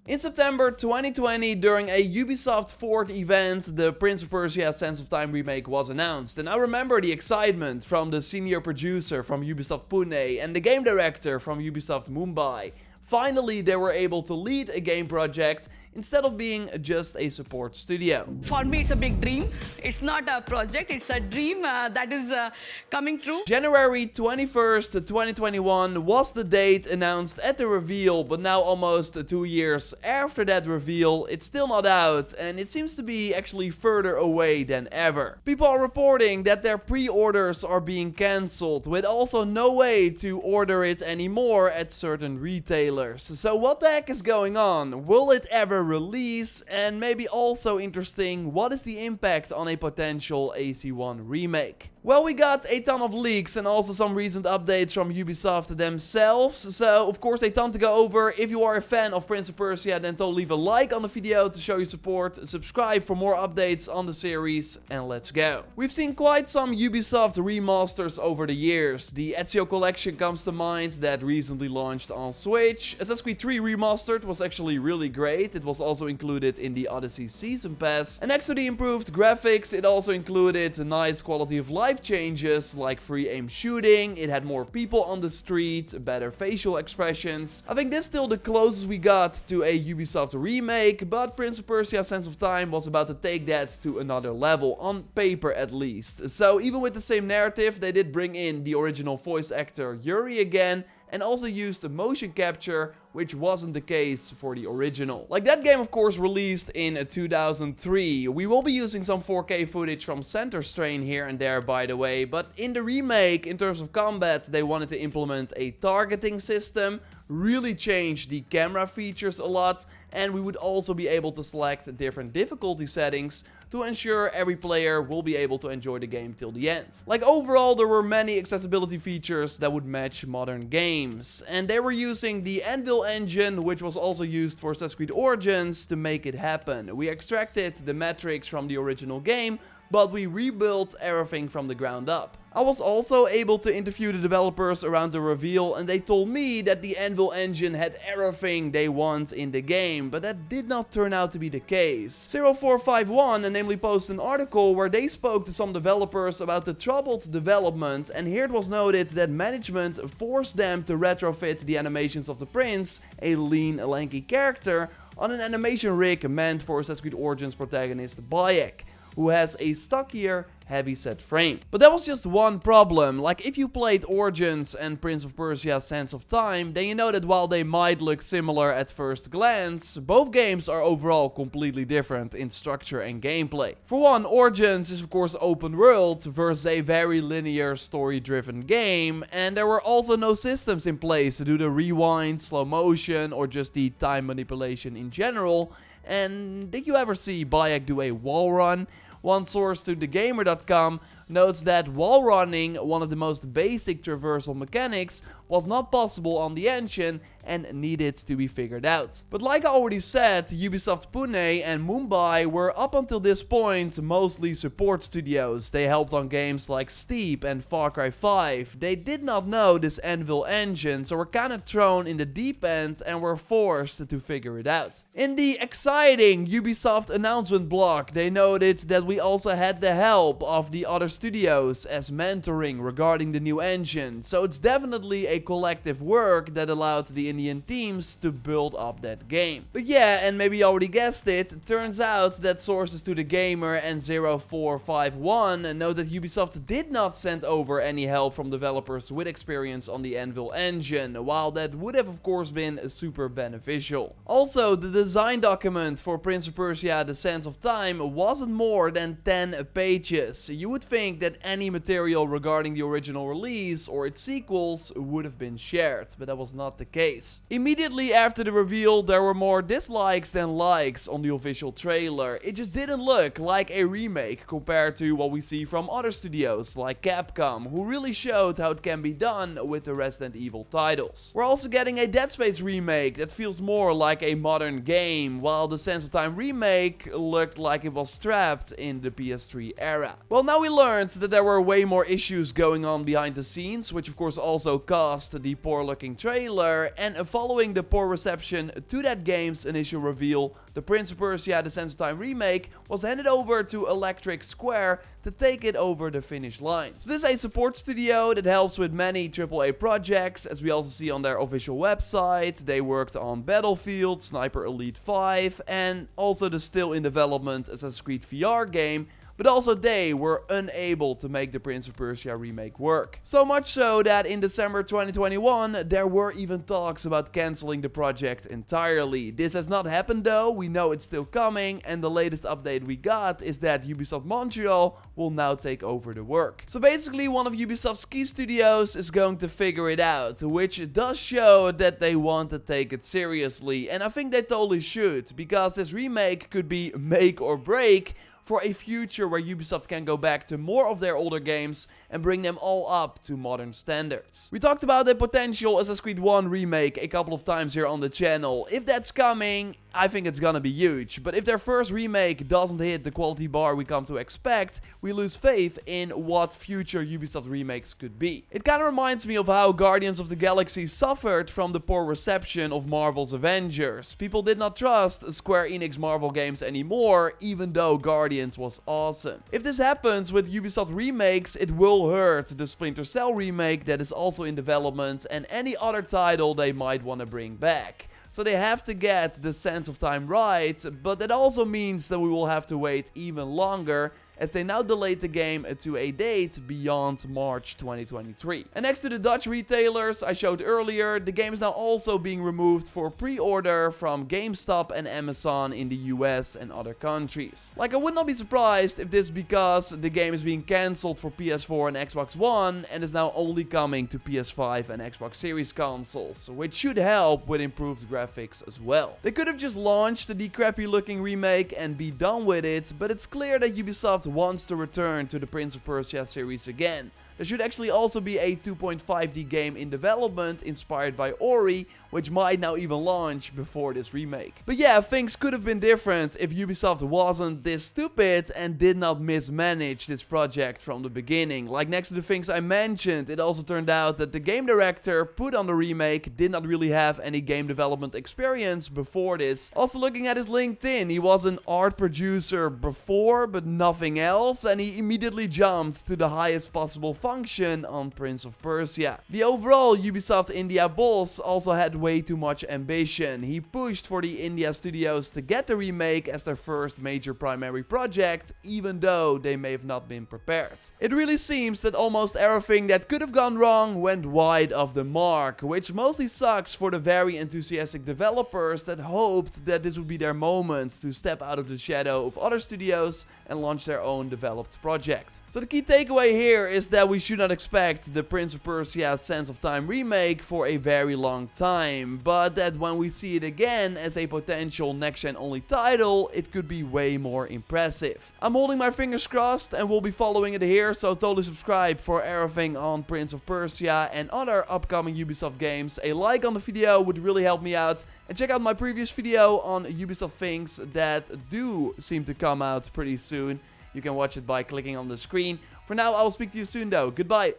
In September 2020, during a Ubisoft Forward event, the Prince of Persia Sands of Time remake was announced. And I remember the excitement from the senior producer from Ubisoft Pune and the game director from Ubisoft Mumbai. Finally, they were able to lead a game project instead of being just a support studio. For me, it's a big dream. It's not a project, it's a dream that is coming true. January 21st, 2021 was the date announced at the reveal, but now almost 2 years after that reveal, it's still not out, and it seems to be actually further away than ever. People are reporting that their pre-orders are being cancelled, with also no way to order it anymore at certain retailers. So what the heck is going on? Will it ever release? And maybe also interesting, what is the impact on a potential AC1 remake? Well, we got a ton of leaks and also some recent updates from Ubisoft themselves. So, of course, a ton to go over. If you are a fan of Prince of Persia, then totally leave a like on the video to show your support. Subscribe for more updates on the series, and let's go. We've seen quite some Ubisoft remasters over the years. The Ezio Collection comes to mind, that recently launched on Switch. Assassin's Creed 3 Remastered was actually really great. It was also included in the Odyssey Season Pass. And next to the improved graphics, it also included a nice quality of life changes like free aim shooting, it had more people on the street, better facial expressions. I think this is still the closest we got to a Ubisoft remake, but Prince of Persia Sands of Time was about to take that to another level, on paper at least. So even with the same narrative, they did bring in the original voice actor Yuri again, and also used motion capture, which wasn't the case for the original. Like, that game of course released in 2003. We will be using some 4K footage from Center Strain here and there, by the way, but in the remake, in terms of combat, they wanted to implement a targeting system, really change the camera features a lot, and we would also be able to select different difficulty settings to ensure every player will be able to enjoy the game till the end. Like, overall, there were many accessibility features that would match modern games, and they were using the Anvil engine, which was also used for Assassin's Creed Origins, to make it happen. We extracted the metrics from the original game, but we rebuilt everything from the ground up. I was also able to interview the developers around the reveal, and they told me that the Anvil engine had everything they want in the game, but that did not turn out to be the case. 0451 namely posted an article where they spoke to some developers about the troubled development, and here it was noted that management forced them to retrofit the animations of the prince, a lean, lanky character, on an animation rig meant for Assassin's Creed Origins protagonist Bayek, who has a stockier, heavy-set frame. But that was just one problem. Like, if you played Origins and Prince of Persia Sands of Time, then you know that while they might look similar at first glance, both games are overall completely different in structure and gameplay. For one, Origins is of course open world versus a very linear story-driven game, and there were also no systems in place to do the rewind, slow motion, or just the time manipulation in general. And did you ever see Bayek do a wall run? One source to thegamer.com notes that wall running, one of the most basic traversal mechanics, was not possible on the engine and needed to be figured out. But like I already said, Ubisoft Pune and Mumbai were up until this point mostly support studios. They helped on games like Steep and Far Cry 5. They did not know this Anvil engine, so were kinda thrown in the deep end and were forced to figure it out. In the exciting Ubisoft announcement blog, they noted that we also had the help of the other studios as mentoring regarding the new engine, so it's definitely a collective work that allowed the Indian teams to build up that game. But yeah, and maybe you already guessed it turns out that sources to The Gamer and 0451 note that Ubisoft did not send over any help from developers with experience on the Anvil engine, while that would have of course been super beneficial. Also, the design document for Prince of Persia The Sands of Time wasn't more than 10 pages. You would think that any material regarding the original release or its sequels would have been shared, but that was not the case. Immediately after the reveal, there were more dislikes than likes on the official trailer. It just didn't look like a remake compared to what we see from other studios like Capcom, who really showed how it can be done with the Resident Evil titles. We're also getting a Dead Space remake that feels more like a modern game, while the Sands of Time remake looked like it was trapped in the PS3 era. Well, now we learn learned that there were way more issues going on behind the scenes, which of course also caused the poor looking trailer, and following the poor reception to that game's initial reveal, the Prince of Persia The Sands of Time remake was handed over to Electric Square to take it over the finish line. So this is a support studio that helps with many AAA projects, as we also see on their official website. They worked on Battlefield, Sniper Elite 5, and also the still in development Assassin's Creed VR game. But also they were unable to make the Prince of Persia remake work. So much so that in December 2021, there were even talks about cancelling the project entirely. This has not happened though, we know it's still coming, and the latest update we got is that Ubisoft Montreal will now take over the work. So basically one of Ubisoft's key studios is going to figure it out, which does show that they want to take it seriously, and I think they totally should, because this remake could be make or break for a future where Ubisoft can go back to more of their older games and bring them all up to modern standards. We talked about the potential Assassin's Creed 1 remake a couple of times here on the channel. If that's coming, I think it's gonna be huge. But if their first remake doesn't hit the quality bar we come to expect, we lose faith in what future Ubisoft remakes could be. It kinda reminds me of how Guardians of the Galaxy suffered from the poor reception of Marvel's Avengers. People did not trust Square Enix Marvel games anymore, even though Guardians was awesome. If this happens with Ubisoft remakes, it will hurt the Splinter Cell remake that is also in development and any other title they might want to bring back. So they have to get the Sands of Time right, but that also means that we will have to wait even longer, as they now delayed the game to a date beyond March 2023. And next to the Dutch retailers I showed earlier, the game is now also being removed for pre-order from GameStop and Amazon in the US and other countries. Like, I would not be surprised if this is because the game is being cancelled for PS4 and Xbox One and is now only coming to PS5 and Xbox Series consoles, which should help with improved graphics as well. They could have just launched the crappy looking remake and be done with it, but it's clear that Ubisoft wants to return to the Prince of Persia series again. There should actually also be a 2.5D game in development inspired by Ori, which might now even launch before this remake. But yeah, things could have been different if Ubisoft wasn't this stupid and did not mismanage this project from the beginning. Like, next to the things I mentioned, it also turned out that the game director put on the remake did not really have any game development experience before this. Also, looking at his LinkedIn, he was an art producer before, but nothing else, and he immediately jumped to the highest possible function on Prince of Persia. The overall Ubisoft India boss also had way too much ambition. He pushed for the India studios to get the remake as their first major primary project, even though they may have not been prepared. It really seems that almost everything that could have gone wrong went wide of the mark, which mostly sucks for the very enthusiastic developers that hoped that this would be their moment to step out of the shadow of other studios and launch their own developed project. So the key takeaway here is that we should not expect the Prince of Persia Sands of Time remake for a very long time, but that when we see it again as a potential next-gen only title, it could be way more impressive. I'm holding my fingers crossed and will be following it here, so totally subscribe for everything on Prince of Persia and other upcoming Ubisoft games. A like on the video would really help me out, and check out my previous video on Ubisoft things that do seem to come out pretty soon. You can watch it by clicking on the screen. For now, I will speak to you soon though. Goodbye.